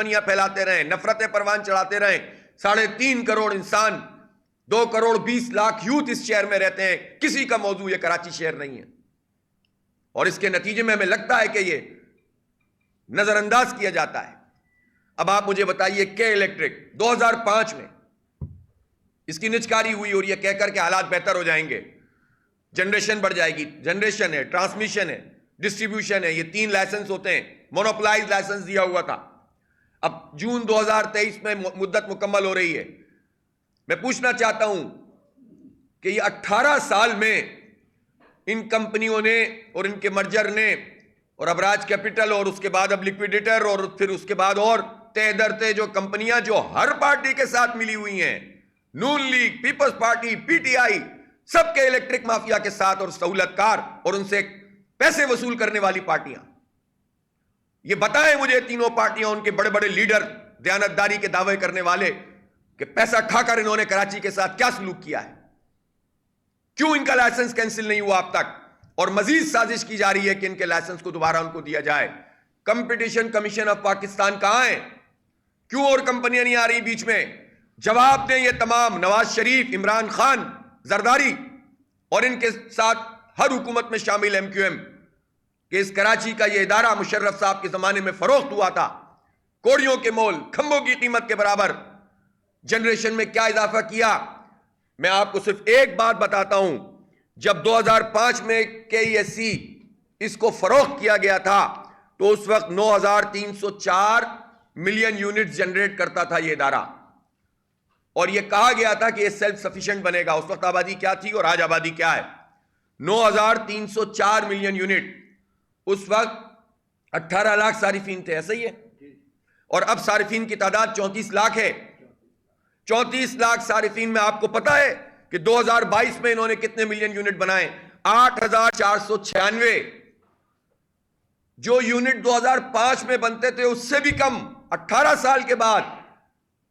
دشمنیاں پھیلاتے رہیں, نفرتیں پروان چڑھاتے رہیں. 3.5 کروڑ انسان, 2 کروڑ 20 لاکھ یوتھ اس شہر میں رہتے ہیں. کسی کا موضوع یہ کراچی شہر نہیں ہے, اور اس کے نتیجے میں ہمیں لگتا ہے کہ یہ نظر انداز کیا جاتا ہے. اب آپ مجھے بتائیے کہ الیکٹرک 2005 میں اس کی نجکاری ہوئی اور یہ کہہ کر کے حالات بہتر ہو جائیں گے, جنریشن بڑھ جائے گی. جنریشن ہے, ٹرانسمیشن ہے, ڈسٹریبیوشن ہے, یہ 3 لائسنس ہوتے ہیں. مونوپلائز لائسنس دیا ہوا تھا. اب جون 2023 میں مدت مکمل ہو رہی ہے. میں پوچھنا چاہتا ہوں کہ یہ 18 سال میں ان کمپنیوں نے اور ان کے مرجر نے اور ابراج کیپٹل اور اس کے بعد اب لکویڈیٹر اور پھر اس کے بعد اور تہ درتے جو کمپنیاں جو ہر پارٹی کے ساتھ ملی ہوئی ہیں, نون لیگ, پیپلز پارٹی, پی ٹی آئی, سب کے الیکٹرک مافیا کے ساتھ اور سہولت کار اور ان سے پیسے وصول کرنے والی پارٹیاں. یہ بتائیں مجھے تینوں پارٹیاں, ان کے بڑے بڑے لیڈر, دیانتداری کے دعوے کرنے والے, کہ پیسہ کھا کر انہوں نے کراچی کے ساتھ کیا سلوک کیا ہے؟ کیوں ان کا لائسنس کینسل نہیں ہوا اب تک؟ اور مزید سازش کی جا رہی ہے کہ ان کے لائسنس کو دوبارہ ان کو دیا جائے. کمپٹیشن کمیشن آف پاکستان کہاں ہے؟ کیوں اور کمپنیاں نہیں آ رہی بیچ میں؟ جواب دیں یہ تمام, نواز شریف, عمران خان, زرداری اور ان کے ساتھ ہر حکومت میں شامل ایم کیو ایم, کہ اس کراچی کا یہ ادارہ مشرف صاحب کے زمانے میں فروخت ہوا تھا کوڑیوں کے مول, کھمبوں کی قیمت کے برابر. جنریشن میں کیا اضافہ کیا؟ میں آپ کو صرف ایک بات بتاتا ہوں. جب 2005 میں کے ای ایس سی اس کو فروخت کیا گیا تھا تو اس وقت 9,304 ملین یونٹ جنریٹ کرتا تھا یہ ادارہ, اور یہ کہا گیا تھا کہ یہ سیلف سفیشینٹ بنے گا. اس وقت آبادی کیا تھی اور آج آبادی کیا ہے؟ 9,304 ملین یونٹ. اس وقت 18 لاکھ صارفین تھے, ایسا ہی ہے؟ اور اب صارفین کی تعداد 34 لاکھ ہے. 34 لاکھ صارفین میں آپ کو پتا ہے کہ 2022 میں انہوں نے کتنے ملین یونٹ بنائے؟ 8,496. جو یونٹ 2005 میں بنتے تھے اس سے بھی کم 18 سال کے بعد.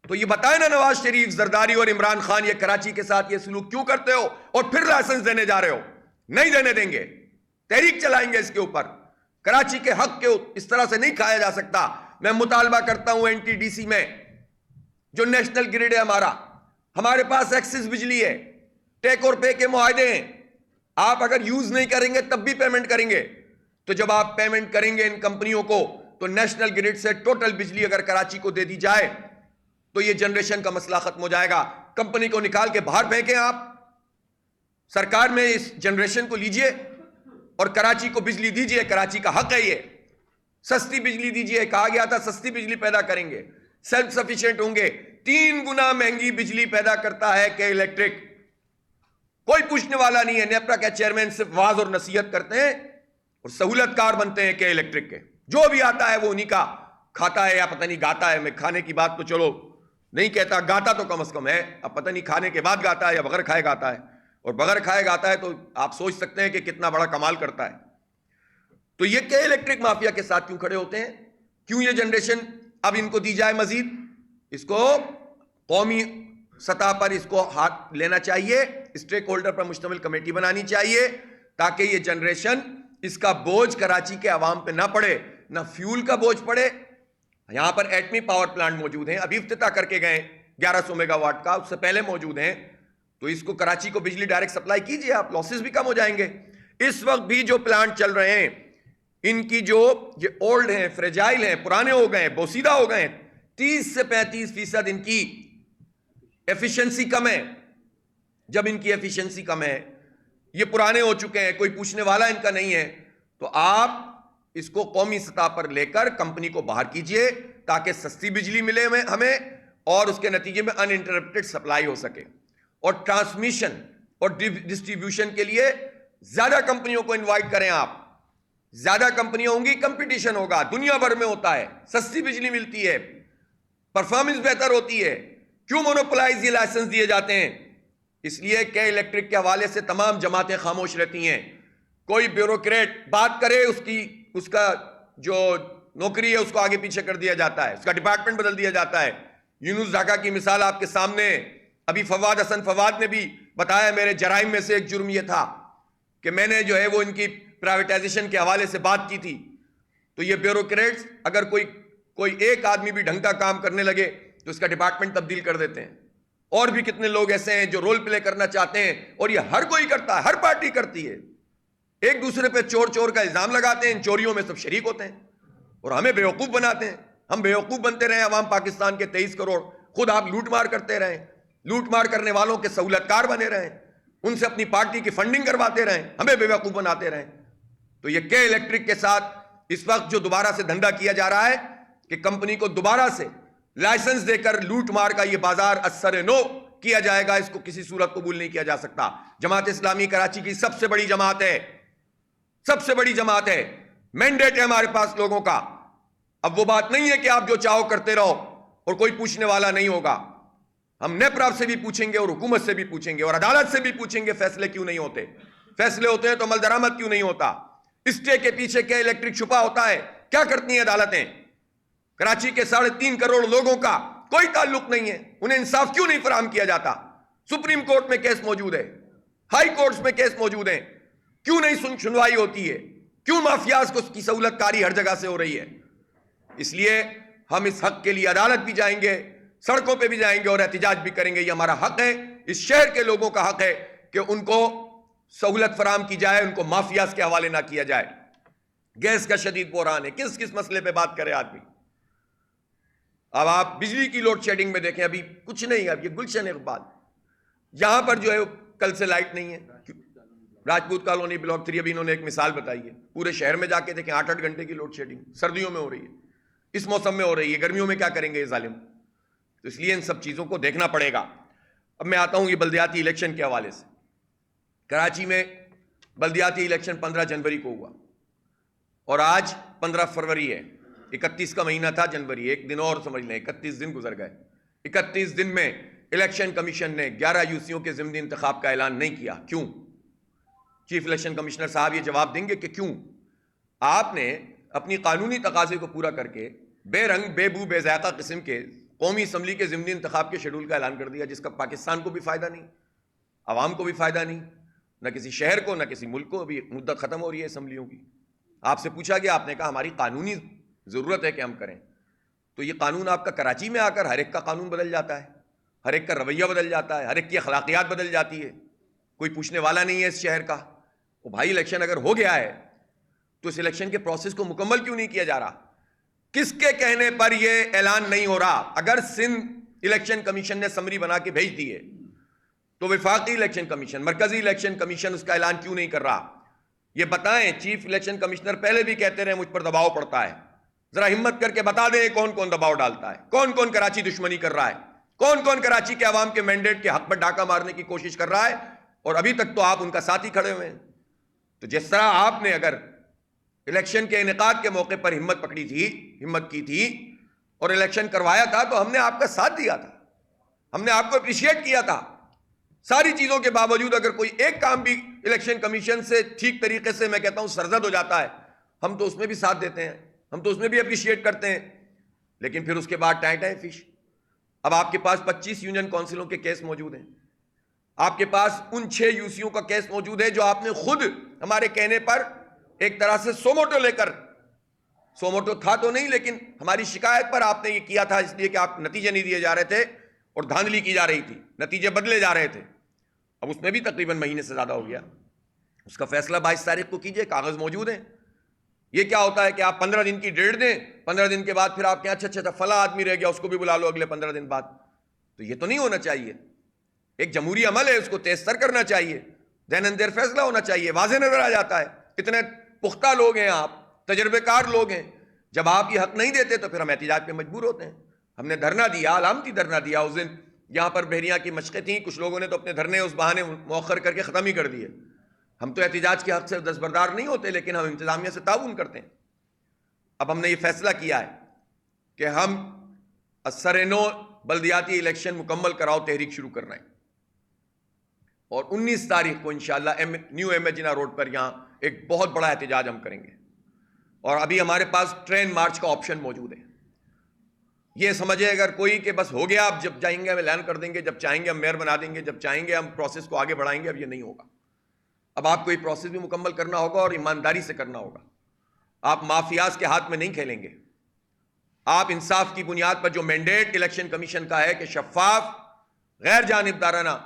تو یہ بتائیں نا نواز شریف, زرداری اور عمران خان, یہ کراچی کے ساتھ یہ سلوک کیوں کرتے ہو اور پھر لائسنس دینے جا رہے ہو؟ نہیں دینے دیں گے, تحریک چلائیں گے اس کے اوپر. کراچی کے حق کے اس طرح سے نہیں کھایا جا سکتا. میں مطالبہ کرتا ہوں این ٹی ڈی سی میں, جو نیشنل گریڈ ہے ہمارے پاس ایکسس بجلی ہے, ٹیک اور پے کے معاہدے ہیں. آپ اگر یوز نہیں کریں گے تب بھی پیمنٹ کریں گے. تو جب آپ پیمنٹ کریں گے ان کمپنیوں کو تو نیشنل گریڈ سے ٹوٹل بجلی اگر کراچی کو دے دی جائے تو یہ جنریشن کا مسئلہ ختم ہو جائے گا. کمپنی کو نکال کے باہر پھینکیں آپ, سرکار میں اس جنریشن کو لیجئے اور کراچی کو بجلی دیجئے. کراچی کا حق ہے یہ. سستی بجلی دیجئے, کہا گیا تھا سستی بجلی پیدا کریں گے, سیلف سفیشینٹ ہوں گے. 3 گنا مہنگی بجلی پیدا کرتا ہے کہ الیکٹرک. کوئی پوچھنے والا نہیں ہے. نیپرا کے چیئرمین صرف واز اور نصیحت کرتے ہیں اور سہولت کار بنتے ہیں کہ الیکٹرک کے. جو بھی آتا ہے وہ انہی کا کھاتا ہے, یا پتہ نہیں گاتا ہے. میں کھانے کی بات تو چلو نہیں کہتا, گاتا تو کم از کم ہے. اب پتہ نہیں کھانے کے بعد گاتا ہے یا بغیر کھائے گاتا ہے, اور بغیر کھائے گاتا ہے تو آپ سوچ سکتے ہیں کہ کتنا بڑا کمال کرتا ہے. تو یہ کہ الیکٹرک مافیا کے ساتھ کیوں کھڑے ہوتے ہیں؟ کیوں یہ جنریشن اب ان کو دی جائے مزید؟ اس کو قومی سطح پر اس کو ہاتھ لینا چاہیے, اسٹیک ہولڈر پر مشتمل کمیٹی بنانی چاہیے تاکہ یہ جنریشن, اس کا بوجھ کراچی کے عوام پہ نہ پڑے, نہ فیول کا بوجھ پڑے. یہاں پر ایٹمی پاور پلانٹ موجود ہیں, ابھی افتتاح کر کے گئے 1100 میگا واٹ کا, اس سے پہلے موجود ہیں. تو اس کو کراچی کو بجلی ڈائریکٹ سپلائی کیجئے, آپ لاسز بھی کم ہو جائیں گے. اس وقت بھی جو پلانٹ چل رہے ہیں ان کی جو یہ اولڈ ہیں, فریجائل ہیں, پرانے ہو گئے ہیں, بوسیدہ ہو گئے ہیں, 30 سے 35% ان کی ایفیشنسی کم ہے. جب ان کی ایفیشنسی کم ہے, یہ پرانے ہو چکے ہیں, کوئی پوچھنے والا ان کا نہیں ہے, تو آپ اس کو قومی سطح پر لے کر کمپنی کو باہر کیجئے تاکہ سستی بجلی ملے ہمیں اور اس کے نتیجے میں ان انٹرپٹڈ سپلائی ہو سکے. اور ٹرانسمیشن اور ڈسٹریبیوشن کے لیے زیادہ کمپنیوں کو انوائٹ کریں آپ. زیادہ کمپنیاں ہوں گی, کمپٹیشن ہوگا, دنیا بھر میں ہوتا ہے, سستی بجلی ملتی ہے, پرفارمنس بہتر ہوتی ہے. کیوں مونوپلائز یہ لائسنس دیے جاتے ہیں؟ اس لیے کہ الیکٹرک کے حوالے سے تمام جماعتیں خاموش رہتی ہیں. کوئی بیوروکریٹ بات کرے, اس کا جو نوکری ہے اس کو آگے پیچھے کر دیا جاتا ہے, اس کا ڈپارٹمنٹ بدل دیا جاتا ہے. یونس ڈھاکہ کی مثال آپ کے سامنے, ابھی فواد حسن فواد نے بھی بتایا, میرے جرائم میں سے ایک جرم یہ تھا کہ میں نے جو ہے وہ ان کی پرائیویٹائزیشن کے حوالے سے بات کی تھی. تو یہ بیوروکریٹس اگر کوئی ایک آدمی بھی ڈھنگ کا کام کرنے لگے تو اس کا ڈپارٹمنٹ تبدیل کر دیتے ہیں. اور بھی کتنے لوگ ایسے ہیں جو رول پلے کرنا چاہتے ہیں, اور یہ ہر کوئی کرتا ہے, ہر پارٹی کرتی ہے. ایک دوسرے پہ چور چور کا الزام لگاتے ہیں, ان چوریوں میں سب شریک ہوتے ہیں اور ہمیں بیوقوف بناتے ہیں. ہم بیوقوف بنتے رہے, عوام پاکستان کے 23 کروڑ, خود آپ لوٹ مار کرتے رہیں, لوٹ مار کرنے والوں کے سہولت کار بنے رہیں, ان سے اپنی پارٹی کی فنڈنگ کرواتے رہیں, ہمیں بیوقوف بناتے رہیں. تو یہ کے الیکٹرک کے ساتھ اس وقت جو دوبارہ سے دھندا کیا جا رہا ہے کہ کمپنی کو دوبارہ سے لائسنس دے کر لوٹ مار کا یہ بازار اثر نو کیا جائے گا, اس کو کسی صورت قبول نہیں کیا جا سکتا. جماعت اسلامی کراچی کی سب سے بڑی جماعت ہے, سب سے بڑی جماعت ہے, مینڈیٹ ہے ہمارے پاس لوگوں کا. اب وہ بات نہیں ہے کہ آپ جو چاہو کرتے رہو اور کوئی پوچھنے والا نہیں ہوگا. ہم نیپرا سے بھی پوچھیں گے اور حکومت سے بھی پوچھیں گے اور عدالت سے بھی پوچھیں گے فیصلے کیوں نہیں ہوتے. فیصلے ہوتے ہیں تو عمل درآمد کیوں نہیں ہوتا. اسٹے کے پیچھے کیا الیکٹرک چھپا ہوتا ہے, کیا کرتی ہیں عدالتیں. کراچی کے 3.5 کروڑ لوگوں کا کوئی تعلق نہیں ہے, انہیں انصاف کیوں نہیں فراہم کیا جاتا. سپریم کورٹ میں کیس موجود ہے, ہائی کورٹس میں کیس موجود ہیں, کیوں نہیں سنوائی ہوتی ہے, کیوں مافیاز کو اس کی سہولت کاری ہر جگہ سے ہو رہی ہے. اس لیے ہم اس حق کے لیے عدالت بھی جائیں گے, سڑکوں پہ بھی جائیں گے اور احتجاج بھی کریں گے. یہ ہمارا حق ہے, اس شہر کے لوگوں کا حق ہے کہ ان کو سہولت فراہم کی جائے, ان کو مافیاز کے حوالے نہ کیا جائے. گیس کا شدید بحران ہے, کس کس مسئلے پہ بات کرے آدمی. اب آپ بجلی کی لوڈ شیڈنگ میں دیکھیں, ابھی کچھ نہیں ہے. اب یہ گلشن اقبال یہاں پر جو ہے کل سے لائٹ نہیں ہے, راجپوت کالونی بلاک 3, ابھی انہوں نے ایک مثال بتائی ہے, پورے شہر میں جا کے دیکھیں 8-8 گھنٹے کی لوڈ شیڈنگ سردیوں میں ہو رہی ہے, اس موسم میں ہو رہی ہے, گرمیوں میں کیا کریں گے یہ ظالم. تو اس لیے ان سب چیزوں کو دیکھنا پڑے گا. اب میں آتا ہوں یہ بلدیاتی الیکشن کے حوالے سے. کراچی میں بلدیاتی الیکشن 15 جنوری کو ہوا اور آج 15 فروری ہے. 31 کا مہینہ تھا جنوری, ایک دن اور سمجھ لیں, 31 دن گزر گئے. 31 دن میں الیکشن کمیشن نے 11 یوسیوں کے ضمنی انتخاب کا اعلان نہیں کیا. کیوں؟ چیف الیکشن کمشنر صاحب یہ جواب دیں گے کہ کیوں. آپ نے اپنی قانونی تقاضے کو پورا کر کے بے رنگ بے بو بے ذائقہ قسم کے قومی اسمبلی کے ضمنی انتخاب کے شیڈول کا اعلان کر دیا, جس کا پاکستان کو بھی فائدہ نہیں, عوام کو بھی فائدہ نہیں, نہ کسی شہر کو نہ کسی ملک کو. ابھی مدت ختم ہو رہی ہے اسمبلیوں کی. آپ سے پوچھا گیا, آپ نے کہا ہماری قانونی ضرورت ہے کہ ہم کریں. تو یہ قانون آپ کا کراچی میں آ کر ہر ایک کا قانون بدل جاتا ہے, ہر ایک کا رویہ بدل جاتا ہے, ہر ایک کی اخلاقیات بدل جاتی ہے, کوئی پوچھنے والا نہیں ہے اس شہر کا. وہ بھائی الیکشن اگر ہو گیا ہے تو اس الیکشن کے پروسیس کو مکمل کیوں نہیں کیا جا رہا؟ کس کے کہنے پر یہ اعلان نہیں ہو رہا؟ اگر سندھ الیکشن کمیشن نے سمری بنا کے بھیج دی ہے تو وفاقی الیکشن کمیشن, مرکزی الیکشن کمیشن اس کا اعلان کیوں نہیں کر رہا؟ یہ بتائیں. چیف الیکشن کمشنر پہلے بھی کہتے رہے مجھ پر دباؤ پڑتا ہے, ذرا ہمت کر کے بتا دیں کون کون دباؤ ڈالتا ہے, کون کون کراچی دشمنی کر رہا ہے, کون کون کراچی کے عوام کے مینڈیٹ کے حق پر ڈاکہ مارنے کی کوشش کر رہا ہے, اور ابھی تک تو آپ ان کا ساتھ ہی کھڑے ہوئے ہیں. تو جس طرح آپ نے اگر الیکشن کے انعقاد کے موقع پر ہمت پکڑی تھی, ہمت کی تھی اور الیکشن کروایا تھا, تو ہم نے آپ کا ساتھ دیا تھا, ہم نے آپ کو اپریشیٹ کیا تھا. ساری چیزوں کے باوجود اگر کوئی ایک کام بھی الیکشن کمیشن سے ٹھیک طریقے سے, میں کہتا ہوں, سرزد ہو جاتا ہے, ہم تو اس میں بھی ساتھ دیتے ہیں, ہم تو اس میں بھی اپریشیٹ کرتے ہیں. لیکن پھر اس کے بعد ٹائیں فش. اب آپ کے پاس 25 یونین کونسلوں کے کیس موجود ہیں, آپ کے پاس ان 6 یوسیوں کا کیس موجود ہے جو آپ نے خود ہمارے کہنے پر ایک طرح سے سوموٹو لے کر, سوموٹو تھا تو نہیں لیکن ہماری شکایت پر آپ نے یہ کیا تھا, اس لیے کہ آپ نتیجے نہیں دیے جا رہے تھے اور دھاندلی کی جا رہی تھی, نتیجے بدلے جا رہے تھے. اب اس میں بھی تقریباً مہینے سے زیادہ ہو گیا. اس کا فیصلہ 22 تاریخ کو کیجئے, کاغذ موجود ہیں. یہ کیا ہوتا ہے کہ آپ 15 دن کی ڈیٹ دیں, 15 دن کے بعد پھر آپ کے اچھا فلاں آدمی رہ گیا, اس کو بھی بلا لو اگلے 15 دن بعد. تو یہ تو نہیں ہونا چاہیے. ایک جمہوری عمل ہے, اس کو تیز تر کرنا چاہیے, دین اینڈ دیر فیصلہ ہونا چاہیے. واضح نظر آ جاتا ہے, اتنے پختہ لوگ ہیں آپ, تجربے کار لوگ ہیں. جب آپ یہ حق نہیں دیتے تو پھر ہم احتجاج پہ مجبور ہوتے ہیں. ہم نے دھرنا دیا, علامتی دھرنا دیا. اس دن یہاں پر بحریہ کی مشقیں تھیں, کچھ لوگوں نے تو اپنے دھرنے اس بہانے مؤخر کر کے ختم ہی کر دیے. ہم تو احتجاج کے حق سے دستبردار نہیں ہوتے, لیکن ہم انتظامیہ سے تعاون کرتے ہیں. اب ہم نے یہ فیصلہ کیا ہے کہ ہم سرنو بلدیاتی الیکشن مکمل کراؤ تحریک شروع کر رہے ہیں, اور 19 تاریخ کو انشاءاللہ نیو امیجنا روڈ پر یہاں ایک بہت بڑا احتجاج ہم کریں گے. اور ابھی ہمارے پاس ٹرین مارچ کا آپشن موجود ہے. یہ سمجھے اگر کوئی کہ بس ہو گیا, اب جب چاہیں گے ہم اعلان کر دیں گے, جب چاہیں گے ہم میئر بنا دیں گے, جب چاہیں گے ہم پروسیس کو آگے بڑھائیں گے, اب یہ نہیں ہوگا. اب آپ کو یہ پروسیس بھی مکمل کرنا ہوگا اور ایمانداری سے کرنا ہوگا. آپ مافیاز کے ہاتھ میں نہیں کھیلیں گے, آپ انصاف کی بنیاد پر جو مینڈیٹ الیکشن کمیشن کا ہے کہ شفاف غیر جانبدارانہ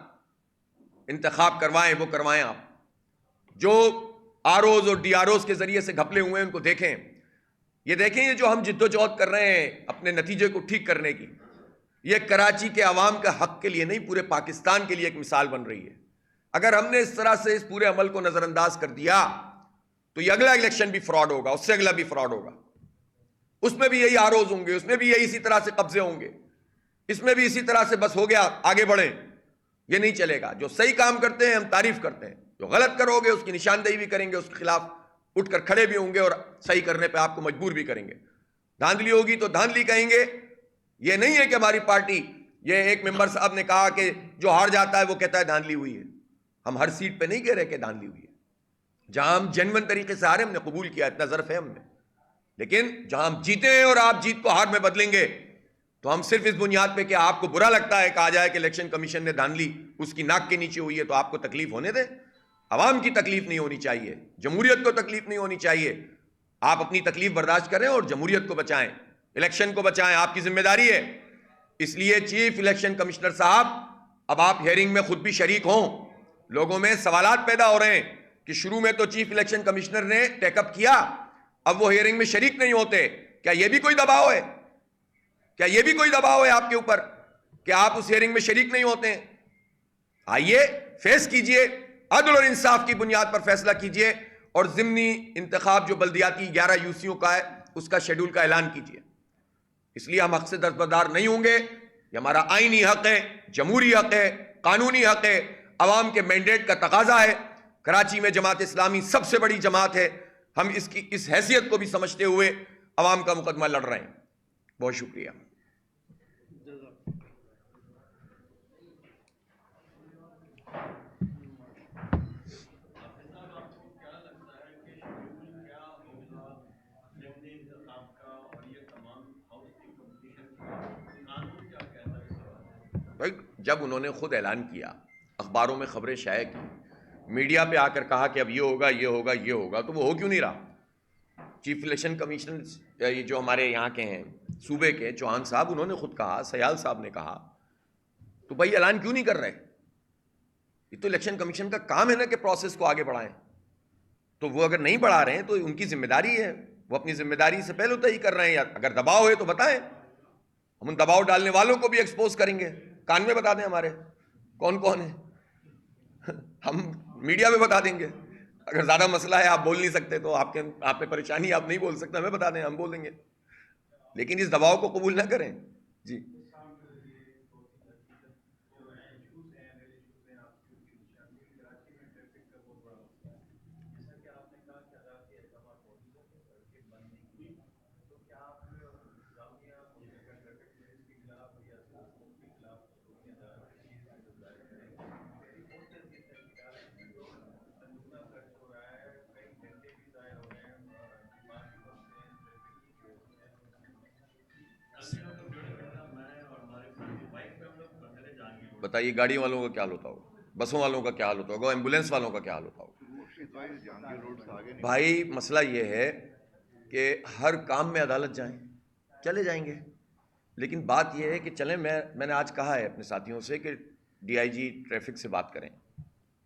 انتخاب کروائیں وہ کروائیں. آپ جو آر اوز اور ڈی آر اوز کے ذریعے سے گھپلے ہوئے ہیں ان کو دیکھیں. یہ دیکھیں یہ جو ہم جد و جہد کر رہے ہیں اپنے نتیجے کو ٹھیک کرنے کی، یہ کراچی کے عوام کا حق کے لیے نہیں، پورے پاکستان کے لیے ایک مثال بن رہی ہے. اگر ہم نے اس طرح سے اس پورے عمل کو نظر انداز کر دیا تو یہ اگلا الیکشن بھی فراڈ ہوگا، اس سے اگلا بھی فراڈ ہوگا، اس میں بھی یہی آروز ہوں گے، اس میں بھی یہی اسی طرح سے قبضے ہوں گے، اس میں بھی اسی طرح سے بس ہو گیا آگے بڑھیں. یہ نہیں چلے گا. جو صحیح کام کرتے ہیں ہم تعریف کرتے ہیں، جو غلط کرو گے اس کی نشاندہی بھی کریں گے، اس کے خلاف اٹھ کر کھڑے بھی ہوں گے اور صحیح کرنے پہ آپ کو مجبور بھی کریں گے. دھاندلی ہوگی تو دھاندلی کہیں گے. یہ نہیں ہے کہ ہماری پارٹی، یہ ایک ممبر صاحب نے کہا کہ جو ہار جاتا ہے وہ کہتا ہے دھاندلی ہوئی ہے. ہم ہر سیٹ پہ نہیں کہہ رہے کہ دھاندلی ہوئی ہے. جہاں ہم جینوئن طریقے سے ہارے ہم نے قبول کیا، اتنا ظرف ہے ہم نے. لیکن جہاں ہم جیتے ہیں اور آپ جیت کو ہار میں بدلیں گے تو ہم صرف اس بنیاد پہ کہ آپ کو برا لگتا ہے کہا جائے کہ الیکشن کمیشن نے دھاندلی اس کی ناک کے نیچے ہوئی ہے تو آپ کو تکلیف ہونے دیں. عوام کی تکلیف نہیں ہونی چاہیے، جمہوریت کو تکلیف نہیں ہونی چاہیے. آپ اپنی تکلیف برداشت کریں اور جمہوریت کو بچائیں، الیکشن کو بچائیں، آپ کی ذمہ داری ہے. اس لیے چیف الیکشن کمشنر صاحب اب آپ ہیئرنگ میں خود بھی شریک ہوں. لوگوں میں سوالات پیدا ہو رہے ہیں کہ شروع میں تو چیف الیکشن کمشنر نے ٹیک اپ کیا، اب وہ ہیئرنگ میں شریک نہیں ہوتے. کیا یہ بھی کوئی دباؤ ہے؟ کیا یہ بھی کوئی دباؤ ہے آپ کے اوپر کہ آپ اس ہیئرنگ میں شریک نہیں ہوتے ہیں؟ آئیے فیس کیجئے، عدل اور انصاف کی بنیاد پر فیصلہ کیجئے اور ضمنی انتخاب جو بلدیاتی 11 یوسیوں کا ہے اس کا شیڈول کا اعلان کیجئے. اس لیے ہم حق سے دستبردار نہیں ہوں گے. یہ ہمارا آئینی حق ہے، جمہوری حق ہے، قانونی حق ہے، عوام کے مینڈیٹ کا تقاضا ہے. کراچی میں جماعت اسلامی سب سے بڑی جماعت ہے. ہم اس حیثیت کو بھی سمجھتے ہوئے عوام کا مقدمہ لڑ رہے ہیں. بہت شکریہ. بھائی جب انہوں نے خود اعلان کیا، اخباروں میں خبریں شائع کی، میڈیا پہ آ کر کہا کہ اب یہ ہوگا یہ ہوگا یہ ہوگا، تو وہ ہو کیوں نہیں رہا؟ چیف الیکشن کمیشنر یہ جو ہمارے یہاں کے ہیں صوبے کے چوہان صاحب، انہوں نے خود کہا، سیال صاحب نے کہا، تو بھائی اعلان کیوں نہیں کر رہے؟ یہ تو الیکشن کمیشن کا کام ہے نا کہ پروسیس کو آگے بڑھائیں. تو وہ اگر نہیں بڑھا رہے ہیں تو ان کی ذمہ داری ہے، وہ اپنی ذمہ داری سے پہلے تو ہی کر رہے ہیں. یا اگر دباؤ ہے تو بتائیں، ہم ان دباؤ ڈالنے والوں کو بھی ایکسپوز کریں گے. کان میں بتا دیں ہمارے کون کون ہیں، ہم میڈیا میں بتا دیں گے. اگر زیادہ مسئلہ ہے آپ بول نہیں سکتے تو آپ پہ پریشانی، آپ نہیں بول سکتے، ہمیں بتا دیں، ہم بول دیں گے. لیکن اس دباؤ کو قبول نہ کریں. جی بتائیے، گاڑی والوں کا کیا حال ہوتا ہوگا، بسوں والوں کا کیا حال ہوتا ہوگا، ایمبولینس والوں کا کیا حال ہوتا ہوگا؟ بھائی مسئلہ یہ ہے کہ ہر کام میں عدالت جائیں، چلے جائیں گے، لیکن بات یہ ہے کہ چلیں، میں نے آج کہا ہے اپنے ساتھیوں سے کہ ڈی آئی جی ٹریفک سے بات کریں،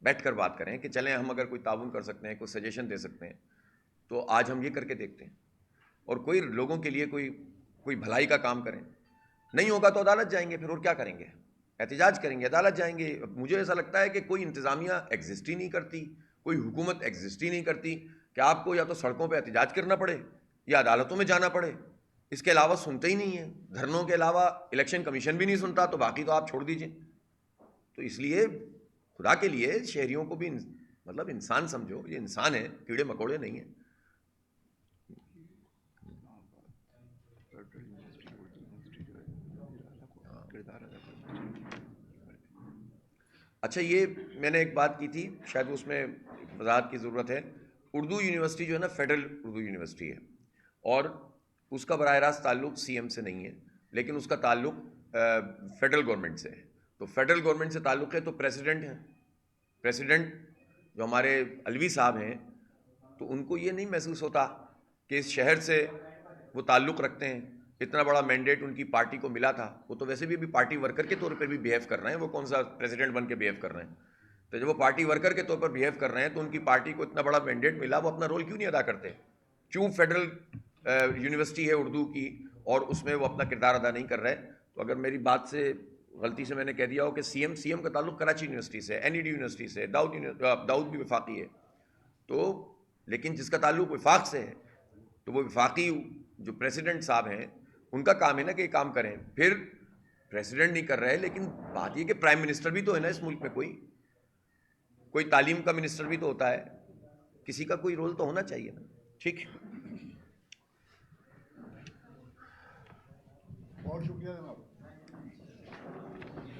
بیٹھ کر بات کریں کہ چلیں ہم اگر کوئی تعاون کر سکتے ہیں، کوئی سجیشن دے سکتے ہیں تو آج ہم یہ کر کے دیکھتے ہیں اور کوئی لوگوں کے لیے کوئی بھلائی کا کام کریں. نہیں ہوگا تو عدالت جائیں گے، پھر اور کیا کریں گے؟ احتجاج کریں گے، عدالت جائیں گے. مجھے ایسا لگتا ہے کہ کوئی انتظامیہ ایگزسٹ ہی نہیں کرتی، کوئی حکومت ایگزسٹ ہی نہیں کرتی کہ آپ کو یا تو سڑکوں پہ احتجاج کرنا پڑے یا عدالتوں میں جانا پڑے. اس کے علاوہ سنتے ہی نہیں ہیں. دھرنوں کے علاوہ الیکشن کمیشن بھی نہیں سنتا، تو باقی تو آپ چھوڑ دیجئے. تو اس لیے خدا کے لیے شہریوں کو بھی مطلب انسان سمجھو، یہ انسان ہے، کیڑے مکوڑے نہیں ہیں. اچھا، یہ میں نے ایک بات کی تھی، شاید اس میں وضاحت کی ضرورت ہے. اردو یونیورسٹی جو ہے نا، فیڈرل اردو یونیورسٹی ہے اور اس کا براہ راست تعلق سی ایم سے نہیں ہے، لیکن اس کا تعلق فیڈرل گورنمنٹ سے ہے. تو فیڈرل گورنمنٹ سے تعلق ہے تو پریسیڈنٹ ہیں، پریسیڈنٹ جو ہمارے علوی صاحب ہیں، تو ان کو یہ نہیں محسوس ہوتا کہ اس شہر سے وہ تعلق رکھتے ہیں اتنا بڑا مینڈیٹ ان کی پارٹی کو ملا تھا. وہ تو ویسے بھی ابھی پارٹی ورکر کے طور پر بھی بیہیو کر رہے ہیں, وہ کون سا پریزیڈنٹ بن کے بیہیو کر رہے ہیں. تو جب وہ پارٹی ورکر کے طور پر بیہیو کر رہے ہیں تو ان کی پارٹی کو اتنا بڑا مینڈیٹ ملا, وہ اپنا رول کیوں نہیں ادا کرتے؟ کیوں فیڈرل یونیورسٹی ہے اردو کی اور اس میں وہ اپنا کردار ادا نہیں کر رہے؟ تو اگر میری بات سے غلطی سے میں نے کہہ دیا ہو کہ سی ایم کا تعلق کراچی یونیورسٹی سے, این ای ڈی یونیورسٹی سے, داؤد بھی وفاقی ہے, تو لیکن جس کا تعلق وفاق سے ہے تو وہ وفاقی جو پریزیڈنٹ صاحب ہیں ان کا کام ہے نا کہ یہ کام کریں. پھر پریزیڈنٹ نہیں کر رہے, لیکن بات یہ کہ پرائم منسٹر بھی تو ہے نا اس ملک میں, کوئی تعلیم کا منسٹر بھی تو ہوتا ہے, کسی کا کوئی رول تو ہونا چاہیے نا. ٹھیک ہے, بہت شکریہ جناب.